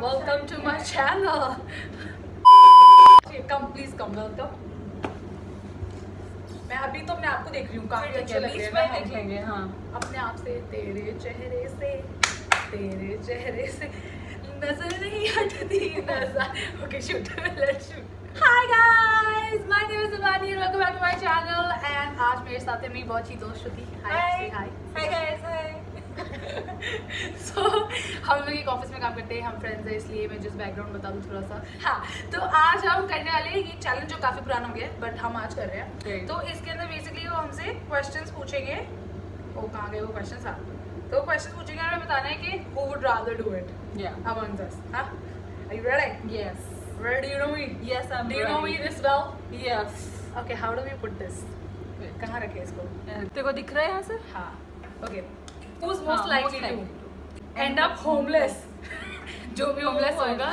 welcome to my channel. Come, please come, welcome. मैं अभी तो अपने आप को देख रही हूँ, काफी अच्छे लग रहे हैं। देख लेंगे हाँ अपने आप से। तेरे चेहरे से नजर नहीं हटती नजर। Okay, shoot. Let's shoot. Hi guys, my name is Zubani and welcome back to my channel. And आज मेरे साथ है मेरी बहुत ही दोस्त श्रुति। Hi guys, hi. So, हम लोग एक ऑफिस में काम करते हैं, हम फ्रेंड्स हैं, इसलिए मैं जस्ट बैकग्राउंड बता दूँ थोड़ा सा। हाँ, तो आज हम करने वाले हैं ये चैलेंज जो काफी पुराना हो गया है, बट हम आज कर रहे हैं। तो इसके अंदर बेसिकली वो हमसे क्वेश्चंस पूछेंगे। वो कहाँ गए वो क्वेश्चंस? हाँ, तो क्वेश्चन पूछेंगे, हमें बताना है कि who would rather do it among us? हाँ, are you ready? Yes. Where do you know me? Yes, I'm ready. Do you know me this well? Yes. Okay, how do we put this? कहाँ रखे इसको? तेरे को दिख रहा है यहाँ से? हाँ. Okay. Who's most likely to end up homeless? जो भी होमलेस होगा,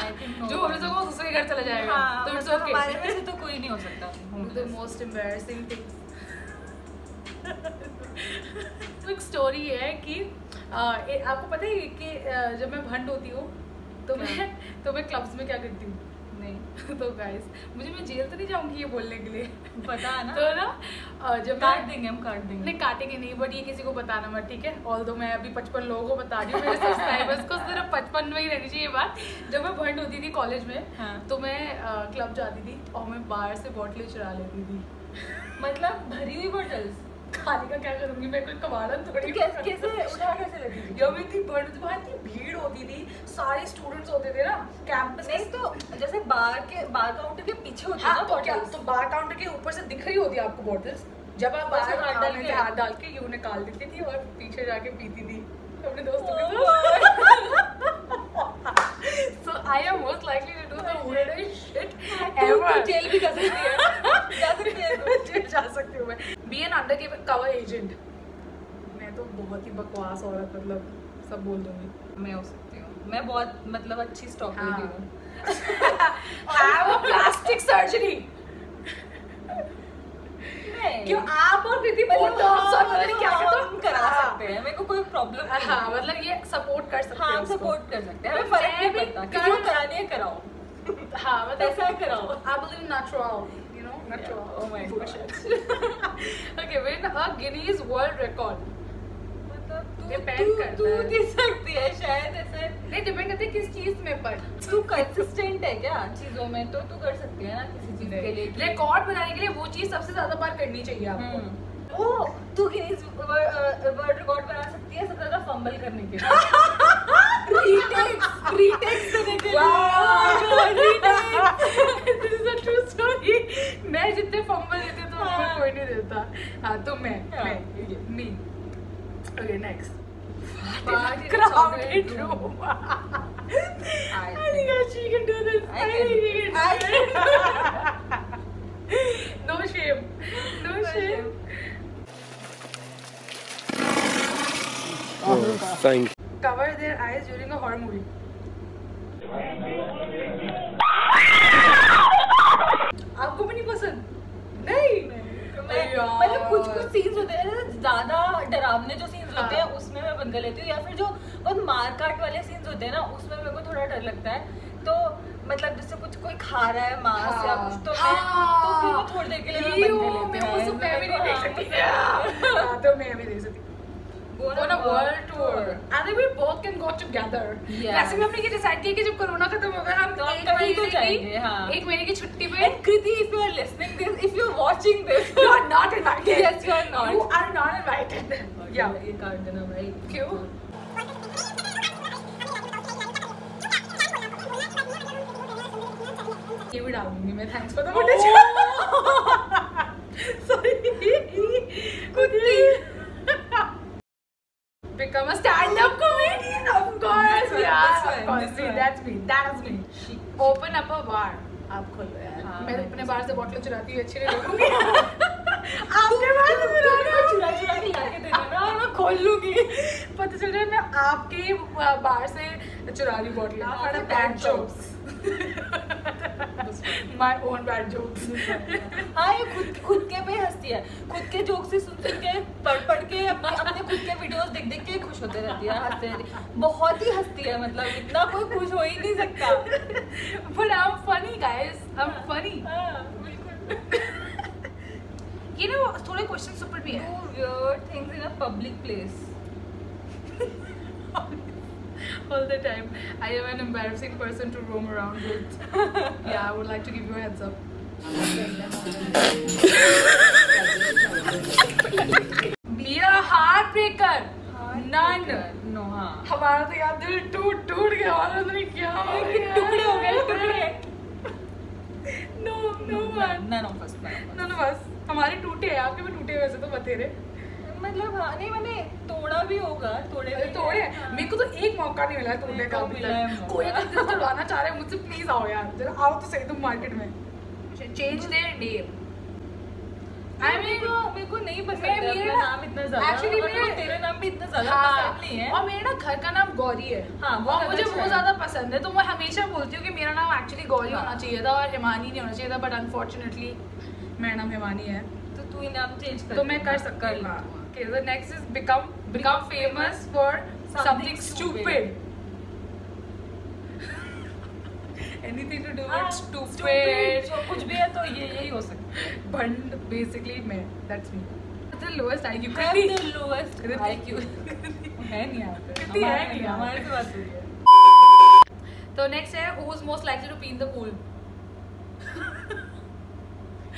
जो होमलेस होगा वो दूसरे के घर चला जाएगा। तो इट्स ओके। हमारे में से तो कोई नहीं हो सकता। The most embarrassing thing. एक स्टोरी है कि आपको पता है कि जब मैं भंड होती हूँ तो मैं क्लब्स में क्या करती हूँ? नहीं तो गाइस मैं जेल तो नहीं जाऊंगी ये बोलने के लिए, पता है ना? तो ना जब काट देंगे नहीं काटेंगे नहीं, बट ये किसी को बताना मत, ठीक है? ऑल्दो मैं अभी 55 लोगों को बता रही हूँ, मेरे सब्सक्राइबर्स को सिर्फ 55 में ही रहनी चाहिए बात। जब मैं भंड होती थी कॉलेज में तो मैं क्लब जाती थी और मैं बाहर से बॉटलें चुरा लेती थी। मतलब भरी हुई बॉटल्स? खाने का क्या करूंगी मैं, कोई कबाड़ा थोड़ी। कैसे उठा कैसे लेती थी? जब इतनी इतनी भीड़ होती थी, सारे स्टूडेंट्स होते थे ना कैंपस में। तो जैसे बार काउंटर के पीछे होती है ना बॉटल्स, तो बार काउंटर के ऊपर से दिख रही होती है आपको बॉटल्स, जब आप बाहर हाथ डाल के यूं निकाल देती थी और पीछे जाके पीती थी अपने दोस्तों के साथ। So I am most likely to do the weirdest shit ever. तू जेल भी जा सकती है। मैं। Be an undercover agent. मैं तो बहुत ही बकवास औरत, मतलब सब बोल दूंगी। मैं हो सकती हूँ। मैं बहुत मतलब अच्छी स्टॉकर भी हूँ। Have a plastic surgery. क्यों आप और कृति बोटॉक्स और पता नहीं क्या करा सकते हैं, मेरे को कोई प्रॉब्लम नहीं। हाँ, मतलब ये सपोर्ट कर सकते हैं। हाँ, सपोर्ट कर सकते हैं, हमें फर्क नहीं पड़ता किसी को करानी है कराओ। हाँ, मतलब ऐसा कराओ। I believe natural, you know, natural. Oh my god. Okay, win a Guinness World Record. तू दे सकती है शायद, ऐसे नहीं डिपेंड करती है किस चीज में, पर तू कंसिस्टेंट है क्या चीजों में, तो तू कर सकती है ना किसी चीज के लिए। रिकॉर्ड बनाने के लिए वो चीज सबसे ज्यादा बार करनी चाहिए आपको। ओ तू गिनीज वर्ल्ड रिकॉर्ड बना सकती है सबसे ज्यादा फंबल करने के लिए। रीटेक्स देने के लिए। This is a true story. मैं जितने फंबल देती हूं तो कोई नहीं देता। हां, तो मैं मी। Okay, next. Crowded room. I think she can do this. I think she can do it. No shame. No shame. Oh, thank you. Cover their eyes during a horror movie. आपको भी नहीं पसंद? नहीं। मतलब कुछ सीन्स होते हैं ज्यादा डरावने, जो सीन्स होते हैं उसमें मैं बंद कर लेती हूँ, या फिर जो बहुत मारकाट वाले सीन्स होते हैं ना उसमें मेरे को थोड़ा डर लगता है। तो मतलब जैसे कोई खा रहा है मांस या कुछ, तो फिर वो थोड़ी देर के लिए मैं बंद कर लेती हूँ। मैं भी नहीं देख सकती। तो मैं भी देख सकती। Go on a world tour. And then we both can go together. वैसे भी हमने ये डिसाइड किया कि जब कोरोना खत्म होगा हम एक महीने की छुट्टी पे। कृति, if you are listening this, if you are watching this, you are not invited. Yes, you are not. You are not invited. Yeah. ये काट देना भाई। क्यों? ये भी डाल दूंगी मैं। Thanks for the footage. Sorry. Become a stand-up comedian, of course. Yeah, of course. See, that's me. That is me. Open up a bar. आप खोलो यार। मैं अपने बार से बॉटल चुराती हुई अच्छी नहीं लगूंगी। आपके पास चुरा चुरा के लाके दे देना और मैं खोल लूंगी। पता चल रहा है मैं आपके बार से चुरा रही bottle. Bad jokes, my own bad jokes. हाँ, ये खुद के पे हंसती है, खुद के जोक से सुन के पढ़ के अपने खुद के वीडियोस देख देख के खुश होते रहती है, हंसते रहती है, बहुत ही हंसती है, मतलब इतना कोई खुश हो ही नहीं सकता। But I am funny guys, I am funny. ये ना थोड़े क्वेश्चन सुपर भी है। Do weird things in a public place. All the time. I am an embarrassing person to roam around with. Yeah, I would like to give you a heads up. Be a heartbreaker. None. No, हाँ। हमारा तो यार दिल टूट गया, और नहीं क्या टुकड़े हो गए, टुकड़े। No one. None of us. None of us. हमारे टूटे हैं, आपके भी टूटे वैसे तो बतेरे। मतलब हाँ, नहीं मैंने तोड़ा भी होगा, तोड़े। मेरे को तो एक मौका नहीं मिला तोड़ने का अभी तक। कोई अगर दिल तोड़वाना चाह रहा है मुझसे, प्लीज आओ यार, जरा आओ तो सही तुम मार्केट में। Change their name. मेरे को नहीं पसंद है अपना नाम इतना ज्यादा। एक्चुअली तेरा नाम भी इतना ज्यादा पसंद नहीं है। और मेरे ना घर का नाम गौरी है। हाँ, और मुझे वो ज्यादा पसंद है, तो मैं हमेशा बोलती हूँ कि मेरा नाम एक्चुअली गौरी होना चाहिए था और हिमानी नहीं होना चाहिए था, बट अनफॉर्चुनेटली मेरा नाम हिमानी है। तो तू ही नाम चेंज कर। तो मैं कर सकता हूँ। Okay, the next is become famous for something stupid. Anything to do with stupid. जो कुछ भी है तो यही हो सकता है। Bund, basically मैं, that's me. The lowest IQ. The lowest IQ. है नहीं यहाँ पे। कितनी है नहीं हमारे से बात हुई है। तो next है who's most likely to pee in the pool.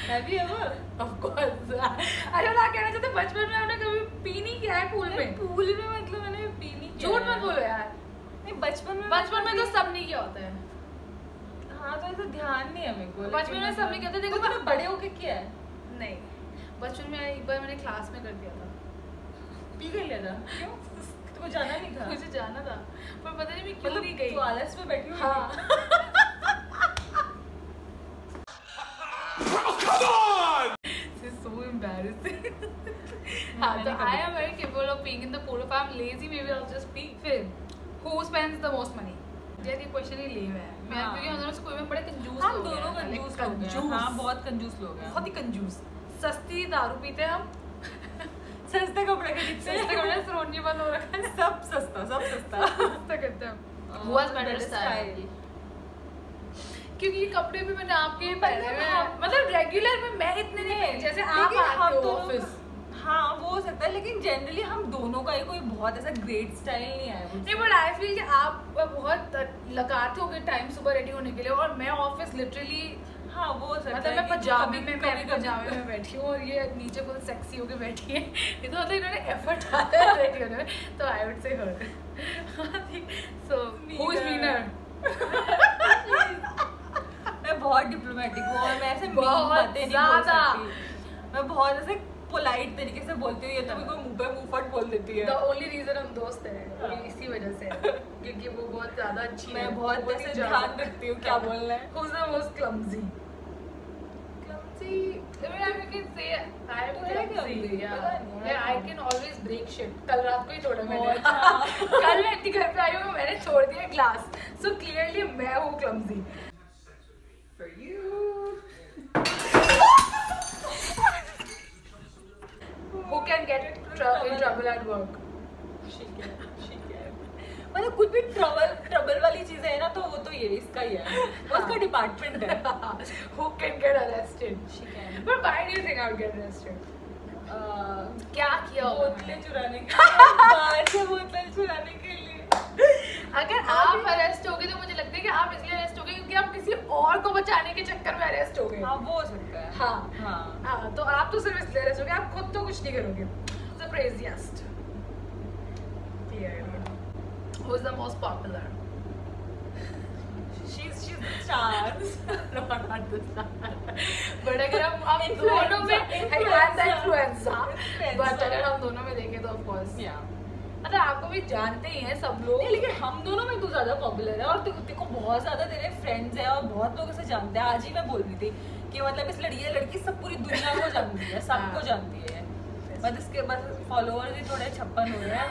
Have you ever? Of course. अरे ना कहना चाहते बचपन में हमने कभी पी नहीं किया है पूल में। पूल में मतलब मैंने पी नहीं किया। झूठ मत बोलो यार। नहीं बचपन में तो सब नहीं किया होता है। हाँ तो ऐसा ध्यान नहीं है मेरे को। बचपन में सब नहीं किया था। देखो तूने बड़े होके किया है? नहीं, बचपन में एक बार मैंने क्लास में कर दिया था। पी कर लिया था? क्यों? तुमको जाना नहीं था? मुझे जाना था, पर पता नहीं मैं क्यों नहीं गई। तू आलस में बैठी हुई? हाँ। So embarrassing. हाँ, तो I am very capable of peeing in the pool. If I'm lazy, maybe I'll just pee. फिर, who spends the most money? यार ये क्वेश्चन ही लेम है। मैं क्योंकि हम दोनों से कोई में बड़े कंजूस लोग हैं। हम दोनों कंजूस लोग हैं। हाँ, बहुत कंजूस लोग हैं। बहुत ही कंजूस। सस्ती दारू पीते हैं हम। सस्ते कपड़े खरीदते हैं। सस्ते कपड़े रोनी बंद हो रखा है। सब सस्ता सस्ता करते हैं। Who has better style? क्योंकि ये कपड़े भी मैंने आपके पहने हुए हैं। मतलब रेगुलर में मैं इतने नहीं, जैसे आप आते हो ऑफिस। हाँ वो हो सकता है, लेकिन जनरली हम दोनों का ही कोई बहुत ऐसा ग्रेट स्टाइल नहीं है। नहीं, बट आई फील कि आप बहुत लगाते होगे टाइम सुबह रेडी होने के लिए, और मैं ऑफिस लिटरली हाँ वो हो सकता मतलब है। मैं पजामे में बैठी हूँ और ये नीचे फुल सेक्सी होके बैठी है। ये तो मतलब इन्होंने एफर्ट डाला है रेडी होने में, तो I would say her. So who is मीनर? मैं बहुत डिप्लोमेटिक हूँ और मैं ऐसे बहुत ज़्यादा, मैं बहुत ऐसे पोलाइट तरीके से बोलती हूँ। ये तो मेरे को मुंह पे मुंह फट बोल देती है। The only reason हम दोस्त हैं इसी वजह से, क्योंकि वो बहुत ज़्यादा अच्छी है। मैं बहुत ऐसे ध्यान रखती हूँ क्या बोलना है। Who's the most clumsy? Clumsy? I mean, I can say I am clumsy. Yeah, I can always break shit. कल रात को ही तोड़ा मैंने। कल मैं इतनी घर पे आई हूँ, मैंने छोड़ दिया ग्लास। So clearly मैं हूँ clumsy. For you. Who can get in trouble at work? She can. मतलब कुछ भी ट्रबल वाली चीजें है ना, तो वो तो ये इसका ही है, उसका डिपार्टमेंट है। Who can get arrested? She can. But why do you think I would get arrested? क्या किया होगा बोतलें चुराने के लिए, बाहर से बोतलें चुराने के लिए। अगर आप अरेस्ट हो गए तो मुझे लगता है कि आप इसलिए अरेस्ट हो गए क्योंकि आप किसी और को बचाने के चक्कर में अरेस्ट हो गए। हाँ वो हो सकता है। हाँ, तो आप तो सिर्फ इसलिए अरेस्ट हो गए, आप खुद तो कुछ नहीं करोगे। The craziest. Who's the most popular? She's the star. No, not the star. But अगर हम दोनों में influencer, but अगर हम दोनों में देखें तो of course. मतलब आपको भी जानते ही हैं सब लोग। नहीं, लेकिन हम दोनों में तू ज्यादा पॉपुलर है और तेरे को बहुत ज्यादा तेरे फ्रेंड्स हैं और बहुत लोग इसे जानते हैं। आज ही मैं बोल रही थी कि मतलब इस लड़की सब पूरी दुनिया को जानती है, सबको जानती है, बस इसके बस फॉलोअर्स ही थोड़े 56 हो रहे हैं,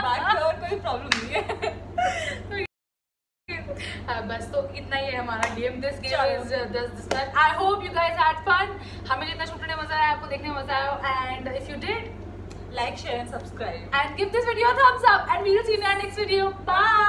बाकी और कोई प्रॉब्लम नहीं है। बस तो इतना ही है हमारा game. This game is this I hope you guys had fun. हमें जितना शूट करने मजा आया आपको देखने में मजा आया, and if you did like share and subscribe and give this video a thumbs up, and we will see you in our next video. Bye.